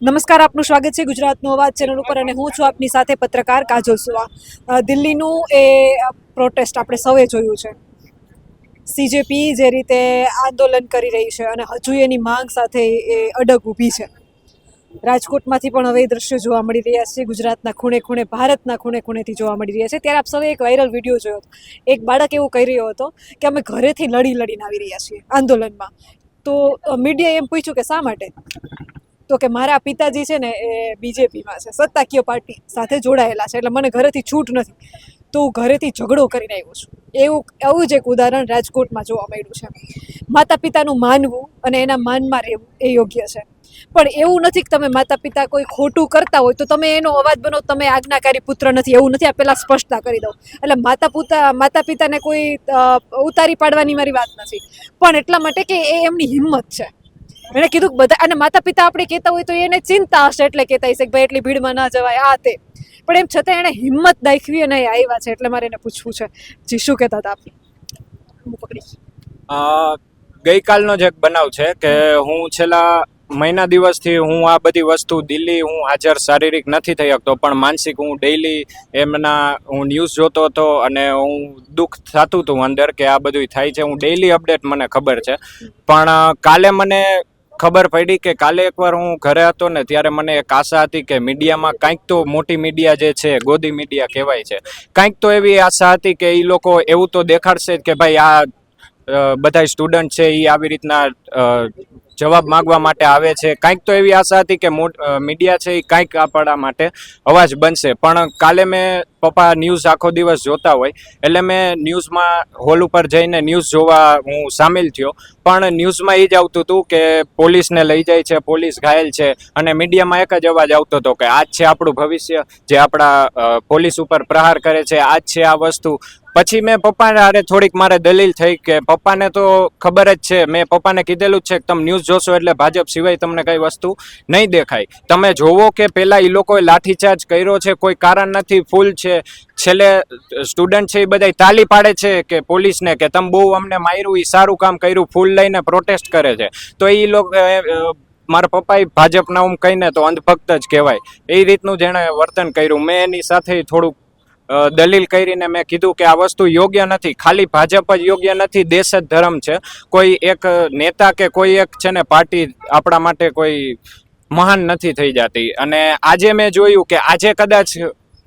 નમસ્કાર, આપનું સ્વાગત છે ગુજરાતનો અવાજ ચેનલ ઉપર અને હું છું આપની સાથે પત્રકાર કાજલ સુવા। દિલ્હીનું એ પ્રોટેસ્ટ આપણે સૌએ જોયું છે। સીજેપી જે રીતે આંદોલન કરી રહી છે અને હજુ એની માંગ સાથે એ અડગ ઊભી છે। રાજકોટમાંથી પણ હવે એ દ્રશ્યો જોવા મળી રહ્યા છે। ગુજરાતના ખૂણે ખૂણે, ભારતના ખૂણે ખૂણેથી જોવા મળી રહ્યા છે। ત્યારે આપ સૌએ એક વાયરલ વિડીયો જોયો હતો। એક બાળક એવું કહી રહ્યો હતો કે અમે ઘરેથી લડીને આવી રહ્યા છીએ આંદોલનમાં। તો મીડિયાએ એમ પૂછ્યું કે શા માટે? તો કે મારા પિતાજી છે ને એ બીજેપીમાં છે, સત્તાકીય પાર્ટી સાથે જોડાયેલા છે, એટલે મને ઘરેથી છૂટ નથી, તો હું ઘરેથી ઝઘડો કરીને આવ્યો છું। એવું જ એક ઉદાહરણ રાજકોટમાં જોવા મળ્યું છે। માતા પિતાનું માનવું અને એના માનમાં રહેવું એ યોગ્ય છે, પણ એવું નથી કે તમે માતા પિતા કોઈ ખોટું કરતા હોય તો તમે એનો અવાજ બનો, તમે આજ્ઞાકારી પુત્ર નથી, એવું નથી। આ પહેલા સ્પષ્ટતા કરી દઉં। એટલે માતા પિતાને કોઈ ઉતારી પાડવાની મારી વાત નથી, પણ એટલા માટે કે એ એમની હિંમત છે। એણે કીધું બધા, અને માતા પિતા આપણે કહેતા હોય તો એને ચિંતા હશે એટલે કહેતા હશે કે ભાઈ એટલી ભીડમાં ના જવાય, આ તે, પણ એમ છતાં એણે હિંમત દાખવી અને આવ્યા છે। એટલે મારે એને પૂછવું છે, જી શું કહેતા હતા આપ? હું પકડીશ। ગઈકાલનો જ એક બનાવ છે કે હું છેલ્લા મહિના દિવસથી હું આ બધી વસ્તુ દિલ્હી હું હાજર શારીરિક નથી થઈ શકતો, પણ માનસિક હું ડેઈલી હું ન્યૂઝ જોતો હતો અને હું દુઃખ થતું હતું અંદર કે આ બધું થાય છે। હું ડેઈલી અપડેટ મને ખબર છે, પણ કાલે મને ખબર પડી કે કાલે એકવાર હું ઘરે હતો ને ત્યારે મને એક આશા હતી કે મીડિયામાં કાંઈક તો, મોટી મીડિયા જે છે, ગોદી મીડિયા કહેવાય છે, કાંઈક તો એવી આશા હતી કે એ લોકો એવું તો દેખાડશે કે ભાઈ આ બધા સ્ટુડન્ટ છે એ આવી રીતના જવાબ માંગવા માટે આવે છે। કાંઈક તો એવી આશા હતી કે મીડિયા છે એ કાંઈક આપણા માટે અવાજ બનશે। પણ કાલે મેં, પપ્પા ન્યૂઝ આખો દિવસ જોતા હોય એટલે મેં ન્યૂઝમાં હોલ ઉપર જઈને ન્યૂઝ જોવા હું સામેલ થયો, પણ ન્યૂઝમાં એ જ આવતું હતું કે પોલીસને લઈ જાય છે, પોલીસ ઘાયલ છે, અને મીડિયામાં એક જ અવાજ આવતો હતો કે આજ છે આપણું ભવિષ્ય, જે આપણા પોલીસ ઉપર પ્રહાર કરે છે, આજ છે આ વસ્તુ। પછી મેં પપ્પાને હારે થોડીક મારે દલીલ થઈ કે પપ્પાને તો ખબર જ છે, મેં પપ્પાને કીધેલું જ છે કે તમે ન્યૂઝ જોશો એટલે ભાજપ સિવાય તમને કઈ વસ્તુ નહીં દેખાય। તમે જોવો કે પેલા એ લોકોએ લાઠીચાર્જ કર્યો છે, કોઈ કારણ નથી, ફૂલ છે, છેલ્લે સ્ટુડન્ટ છે એ બધા તાલી પાડે છે કે પોલીસને કે તમે બહુ અમને માર્યું, એ સારું કામ કર્યું, ફૂલ લઈને પ્રોટેસ્ટ કરે છે। તો એ લોકો, મારા પપ્પાએ ભાજપના હું કહીને તો અંધભક્ત જ કહેવાય, એ રીતનું જેણે વર્તન કર્યું। મેં એની સાથે થોડુંક દલીલ કરીને મેં કીધું કે આ વસ્તુ યોગ્ય નથી, ખાલી ભાજપ જ યોગ્ય નથી, દેશ જ ધર્મ છે, કોઈ એક નેતા કે કોઈ એક છે ને પાર્ટી આપણા માટે કોઈ મહાન નથી થઈ જતી। અને આજે મેં જોયું કે આજે કદાચ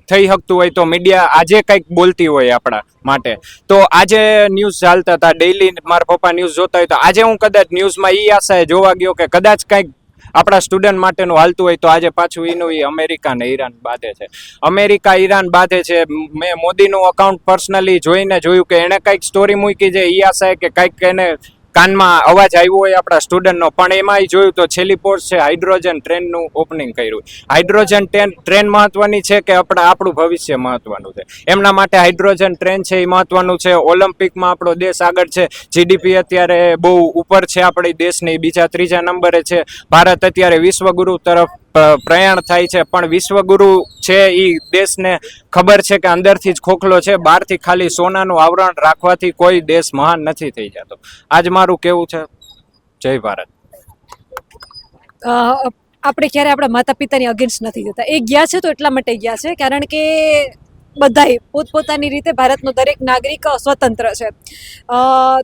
થઈ શકતું હોય તો મીડિયા આજે કંઈક બોલતી હોય આપણા માટે, તો આજે ન્યૂઝ ચાલતા હતા, ડેઈલી મારા પપ્પા ન્યૂઝ જોતા હોય, તો આજે હું કદાચ ન્યૂઝમાં એ આશાએ જોવા ગયો કે કદાચ કંઈક આપણા સ્ટુડન્ટ માટેનું હાલતું હોય, તો આજે પાછું એનું અમેરિકા ને ઈરાન બાંધે છે, અમેરિકા ઈરાન બાંધે છે। મેં મોદીનું અકાઉન્ટ પર્સનલી જોઈને જોયું કે એણે કંઈક સ્ટોરી મૂકી છે, એ આશાએ કે કંઈક એને કાનમાં અવાજ આવ્યો હોય આપણા સ્ટુડન્ટનો, પણ એમાં જોયું તો છેલ્લી પોસ્ટ છે હાઇડ્રોજન ટ્રેનનું ઓપનિંગ કર્યું। હાઇડ્રોજન ટ્રેન મહત્વની છે કે આપણું ભવિષ્ય મહત્વનું છે? એમના માટે હાઇડ્રોજન ટ્રેન છે એ મહત્વનું છે। ઓલિમ્પિકમાં આપણો દેશ આગળ છે, જીડીપી અત્યારે બહુ ઉપર છે આપણી દેશની, બીજા ત્રીજા નંબરે છે। ભારત અત્યારે વિશ્વગુરુ તરફ પ્રયાણ થાય છે, પણ વિશ્વગુરુ છે એ દેશને ખબર છે કે અંદરથી જ ખોખલો છે, બહારથી ખાલી સોનાનું આવરણ રાખવાથી કોઈ દેશ મહાન નથી થઈ જતો। આજ મારું કેવું છે। જય ભારત। આપણે ક્યારે આપણા માતા પિતાની અગેન્સ્ટ નથી જતા। એ ગયા છે તો એટલા માટે ગયા છે કારણ કે બધાય પોતપોતાની રીતે, ભારતનો દરેક નાગરિક સ્વતંત્ર છે।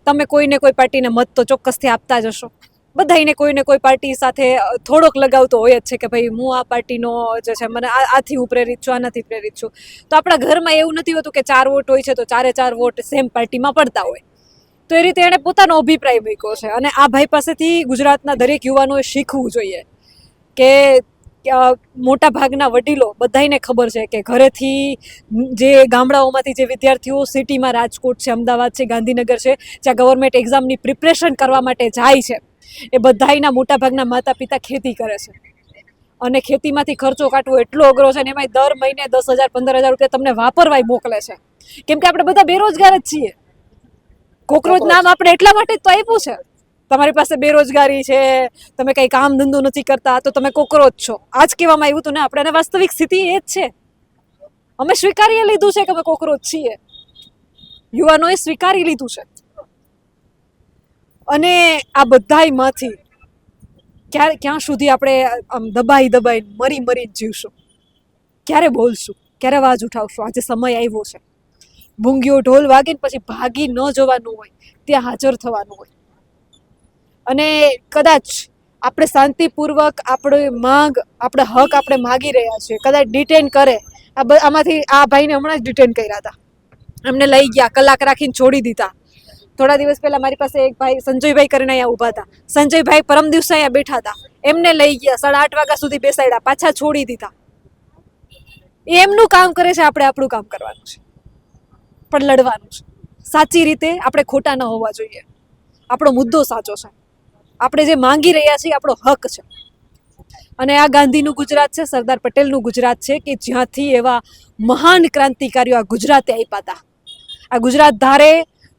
તમે કોઈને કોઈ પાર્ટીને મત તો ચોક્કસથી આપતા જ હશો। બધાને કોઈને કોઈ પાર્ટી સાથે થોડોક લગાવ તો હોય જ છે કે ભાઈ હું આ પાર્ટીનો જે છે, મને આથી હું પ્રેરિત છું, આનાથી પ્રેરિત છું। તો આપણા ઘરમાં એવું નથી હોતું કે 4 વોટ હોય છે તો 4 વોટ સેમ પાર્ટીમાં પડતા હોય। તો એ રીતે એણે પોતાનો અભિપ્રાય મૂક્યો છે, અને આ ભાઈ પાસેથી ગુજરાતના દરેક યુવાનોએ શીખવું જોઈએ કે મોટા ભાગના વડીલો બધાને ખબર છે કે ઘરેથી જે ગામડાઓમાંથી જે વિદ્યાર્થીઓ સિટીમાં, રાજકોટ છે, અમદાવાદ છે, ગાંધીનગર છે, જ્યાં ગવર્મેન્ટ એક્ઝામની પ્રિપરેશન કરવા માટે જાય છે, એ બધાના મોટા ભાગના માતા પિતા ખેતી કરે છે, અને ખેતીમાંથી ખર્ચો કાઢવો એટલો અઘરો છે ને એમાં દર મહિને 10,000 15,000 રૂપિયા તમને વાપરવાય મોકલે છે, કેમ કે આપણે બધા બેરોજગાર જ છીએ। કોકરોચ નામ આપણે એટલા માટે જ તો આપ્યું છે, તમારી પાસે બેરોજગારી છે, તમે કંઈ કામ ધંધો નથી કરતા તો તમે કોકરોચ છો, આ જ કહેવામાં આવ્યું હતું ને આપણે। વાસ્તવિક સ્થિતિ એ જ છે, અમે સ્વીકારી લીધું છે કે અમે કોકરોચ છીએ, યુવાનોએ સ્વીકારી લીધું છે। અને આ બધાયમાંથી ક્યાં સુધી આપણે આમ દબાઈ મરીને જીવશું? ક્યારે બોલશું? ક્યારે અવાજ ઉઠાવશું? આજે સમય આવ્યો છે. ભૂંગીઓ ઢોલ વાગે ને પછી ભાગી ન જવાનું હોય, ત્યાં હાજર થવાનું હોય. અને કદાચ આપણે શાંતિપૂર્વક આપણી માંગ, આપણે હક આપણે માગી રહ્યા છીએ, કદાચ ડિટેન કરે. આમાંથી આ ભાઈને હમણાં જ ડિટેન કર્યા હતા. એમને લઈ ગયા, કલાક રાખીને છોડી દીધા. થોડા દિવસ પહેલા મારી પાસે એક ભાઈ સંજયભાઈ કરીને અહીંયા ઊભા હતા. સંજયભાઈ પરમ દિવસે અહીંયા બેઠા હતા. એમને લઈ ગયા, 8:30 વાગ્યા સુધી બેસાડ્યા, પાછા છોડી દીધા. એ એમનું કામ કરે છે, આપણે આપણું કામ કરવાનું છે, પણ લડવાનું છે સાચી રીતે. આપણે ખોટા ન હોવા જોઈએ. આપણો મુદ્દો સાચો છે. આપણે જે માંગી રહ્યા છીએ આપણો હક છે. અને આ ગાંધીનું ગુજરાત છે, સરદાર પટેલનું ગુજરાત છે કે જ્યાંથી એવા મહાન ક્રાંતિકારીઓ આ ગુજરાતે આપ્યા હતા. આ ગુજરાત ધારે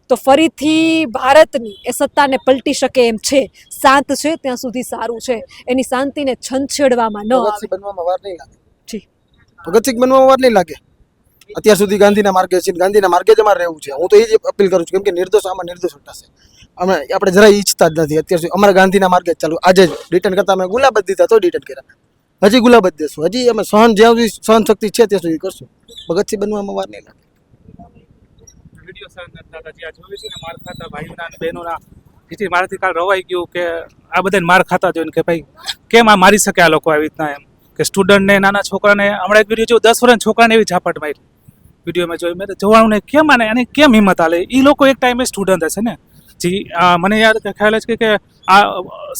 તો ફરીથી ભારતની એ સત્તાને પલટી શકે એમ છે. શાંત છે ત્યાં સુધી સારું છે. એની શાંતિને છંછેડવામાં ન આવે. બનવામાં વાર નહીં લાગે. જી, ભગતસિંહ બનવામાં વાર નહીં લાગે. અત્યાર સુધી ગાંધીના માર્ગે છે, ગાંધીના માર્ગે જ અમારે રહેવું છે. હું તો એ જ અપીલ કરું છું, કેમ કે નિર્દોષ આમાં નિર્દોષ હટાશે. આપણે જરાય ઈચ્છતા જ નથી અત્યાર સુધી. અમારા ગાંધીના માર્ગે જ ચાલુ. આજે જ રિટર્ન કરતા અમે ગુલાબ જ દીધા તો રિટર્ન કર્યા. હજી ગુલાબ જ દેશું. હજી અમે જ્યાં સુધી સહન શક્તિ છે ત્યાં સુધી કરશું. ભગતસિંહ બનવામાં વાર નહીં લાગે. વિડીયો સહન નથી થતા, જ્યાં જોયું છે ને માર ખાતા ભાઈઓના અને બહેનોના, જેથી મારાથી કાલ રવાઈ ગયું કે આ બધાને માર ખાતા જોઈને કે ભાઈ કેમ આ મારી શકે આ લોકો આવી રીતના, એમ કે સ્ટુડન્ટને, નાના છોકરાને. હમણાં એક વિડીયો જોયું, 10 વર્ષના છોકરાને એવી ઝાપટ મારી. વિડીયોમાં જોયું મેં, જોવાનું ને કેમ આને અને કેમ હિંમત હાલે. એ લોકો એક ટાઈમે સ્ટુડન્ટ હશે ને. જી, મને યાદ ખ્યાલ છે કે આ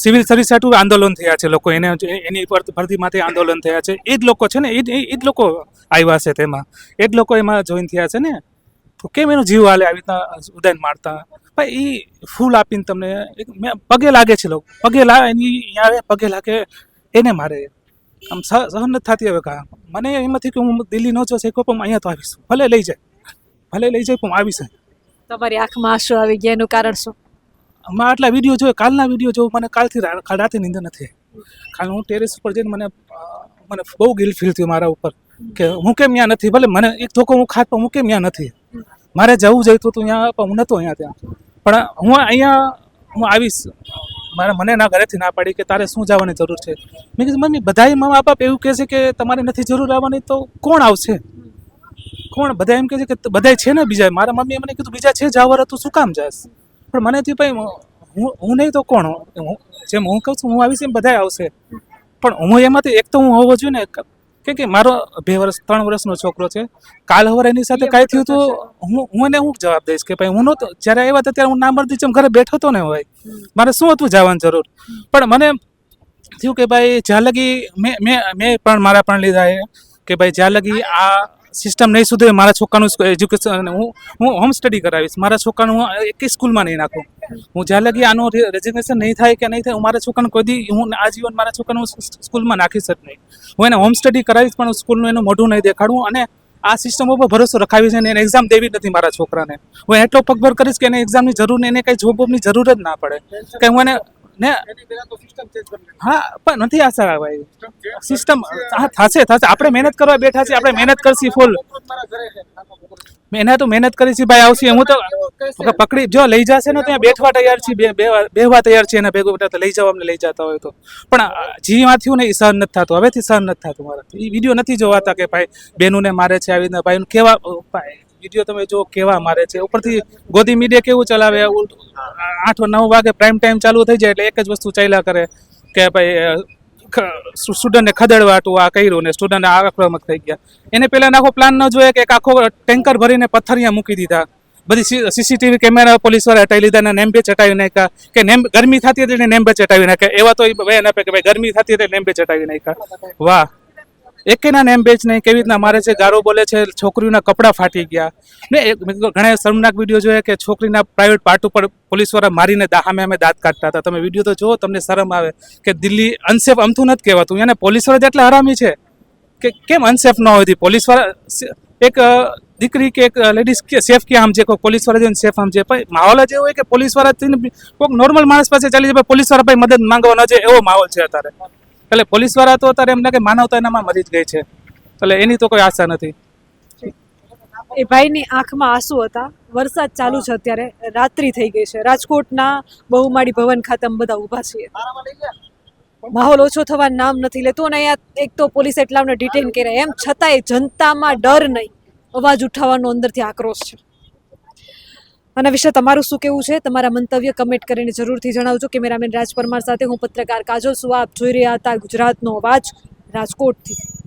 સિવિલ સર્વિસ હાટુ આંદોલન થયા છે લોકો, એની ભરતીમાંથી આંદોલન થયા છે. એ જ લોકો છે ને, એ જ લોકો આવ્યા છે તેમાં, એ જ લોકો એમાં જોઈન થયા છે ને. તો કેમ એનો જીવ હાલે આવી રીતના ઉદાન મારતા? ભાઈ એ ફૂલ આપીને તમને પગે લાગે છે લોકો, પગે લાગે એની આવે, પગે લાગે એને મારે. આમ સહન નથી થતી હવે. મને એમાંથી કે હું દિલ્હી ન જો શીખો પણ અહીંયા તો આવીશ, ભલે લઈ જાય પણ આવીશ. તમારી આંખમાં આંસુ આવી ગયા, એનું કારણ શું? આમાં આટલા વિડીયો જોયો, કાલના વિડીયો જોયો, મને કાલથી રાતે નીંદર નથી. કાલ હું ટેરેસ ઉપર જઈને મને બહુ ગિલ્ટ ફીલ થયું મારા ઉપર કે હું કેમ ત્યાં નથી. ભલે મને એક ધોકો હું ખાત, પણ હું કેમ ત્યાં નથી. મારે જવું જોઈતું હતું ત્યાં, પણ હું નહોતો અહીંયા ત્યાં. પણ હું અહીંયા હું આવીશ. મને ના ઘરેથી ના પાડી કે તારે શું જવાની જરૂર છે. મેં કીધું મમ્મી, બધાય મા બાપ એવું કહે છે કે તમારે નથી જરૂર આવવાની, તો કોણ આવશે? કોણ? બધા એમ કહે છે કે બધાય છે ને બીજા. મારા મમ્મીએ મને કીધું બીજા છે જાવર, તું શું કામ જાસ? પણ મને થયું ભાઈ હું નહીં તો કોણ? જેમ હું કહું છું હું આવીશ એમ બધાય આવશે. પણ હું એમાંથી એક તો હું હોવો જોઈએ ને, કે મારો 3 વર્ષનો છોકરો છે. કાલ હવે એની સાથે કાંઈ થયું તો હું એને હું જવાબ દઈશ કે ભાઈ હું નહોતો, જ્યારે આવ્યા હતા ત્યારે હું ના મળતી જેમ ઘરે બેઠો હતો ને હોય, મારે શું હતું જવાની જરૂર. પણ મને થયું કે ભાઈ જ્યાં લગી મેં પણ મારા પણ લીધા કે ભાઈ જ્યાં લગી આ સિસ્ટમ નહીં સુધરે, મારા છોકરાનું એજ્યુકેશન હું હોમ સ્ટડી કરાવીશ. મારા છોકરાનું હું એક સ્કૂલમાં નહીં નાખું. હું જ્યાં લગી આનું રેઝિગ્નેશન નહીં થાય કે નહીં થાય, હું મારા છોકરાને કોઈ દી હું આજીવન મારા છોકરાનું સ્કૂલમાં નાખીશ જ નહીં. હું એને હોમ સ્ટડી કરાવીશ, પણ સ્કૂલનું એનું મોઢું નહીં દેખાડવું. અને આ સિસ્ટમ ઉપર ભરોસો રખાવીશ અને એને એક્ઝામ દેવી નથી મારા છોકરાને. હું એટલો પગભર કરીશ કે એને એક્ઝામની જરૂર નહીં, એને કંઈ જોબની જરૂર જ ના પડે. કે હું એને હા પણ નથી આશા ભાઈ. સિસ્ટમ હા થશે. આપણે મહેનત કરવા બેઠા છીએ, આપણે મહેનત કરશી ફૂલ. એને તો મહેનત કરી છે ભાઈ, આવશે. હું તો પકડી જો લઈ જશે ને ત્યાં બેઠવા તૈયાર છીએ, બેહવા તૈયાર છીએ એના ભેગું બેઠા લઈ જવા, અમને લઈ જતા હોય તો. પણ જીમાં થયું ને એ સહન નથી થતું, હવેથી સહન નથી થતું મારાથી. એ વિડીયો નથી જોવાતા કે ભાઈ બેનુને મારે છે આવી રીતના. ભાઈ કેવા વિડીયો તમે જો કેવા મારે છે. ઉપરથી ગોદી મીડિયા કેવું ચલાવે, 8-9 વાગે પ્રાઇમ ટાઈમ ચાલુ થઈ જાય એટલે એક જ વસ્તુ ચાલ્યા કરે કે ભાઈ સ્ટુડન્ટને ખદેડવાટું આ કર્યું ને સ્ટુડન્ટ આક્રમક થઈ ગયા. એને પહેલા આખો પ્લાન ન જોઈએ કે એક આખો ટેન્કર ભરીને પથ્થરિયા મૂકી દીધા. બધી સીસીટીવી કેમેરા પોલીસવાળા હટાવી લીધા અને નેમ પેચ હટાવી નાખ્યા. કે ગરમી થતી હતી એટલે નેમ પેચ હટાવી નાખ્યા. એવા તો બેન આપે કે ભાઈ ગરમી થતી હતી નેમ પેચ હટાવી નાખ્યા. વાહ, એકેના નેમ પેચ નહીં. કેવી રીતના મારે છે, ગારો બોલે છે, છોકરીઓના કપડાં ફાટી ગયા. ને ઘણા શર્મનાક વિડીયો જોયા કે છોકરીના પ્રાઇવેટ પાર્ટ ઉપર પોલીસવાળા મારીને સામે અમે દાંત કાઢતા હતા. તમે વિડીયો તો જુઓ, તમને શરમ આવે કે દિલ્હી અનસેફ અમથું નથી કહેવાતું. એને પોલીસવાળા જેટલા હરામી છે કે કેમ અનસેફ ન હોય. પોલીસવાળા એક દીકરી કે એક લેડીઝ સેફ કે આમ છે, કોઈ પોલીસવાળા જઈને સેફ આમ છે. ભાઈ માહોલ જ એવો હોય કે પોલીસવાળા કોઈક નોર્મલ માણસ પાસે ચાલી જાય, પોલીસવાળા ભાઈ મદદ માંગવા ન જાય, એવો માહોલ છે અત્યારે. એટલે પોલીસવાળા તો અત્યારે એમ લાગે માનવતા એનામાં મરી જ ગઈ છે. એટલે એની તો કોઈ આશા નથી. એ ભાઈની આંખમાં આંસુ હતા. વરસાદ ચાલુ છે, અત્યારે રાત્રિ થઈ ગઈ છે. રાજકોટના બહુમાળી ભવન ખાતે અમે બધા ઊભા છીએ. માહોલ ઓછો થવા નામ નથી લેતું અને અહીંયા એક તો પોલીસ એટલામને ડિટેન કરે એમ છતાંય જનતામાં ડર નહીં, અવાજ ઉઠાવવાનો અંદરથી આક્રોશ છે. આના વિશે તમારું શું કહેવું છે? તમારા મંતવ્ય કમેન્ટ કરીને જરૂરથી જણાવજો. કેમેરામેન રાજ પરમાર સાથે હું પત્રકાર કાજલ સુવા. આપ જોઈ રહ્યા હતા ગુજરાતનો અવાજ, રાજકોટથી.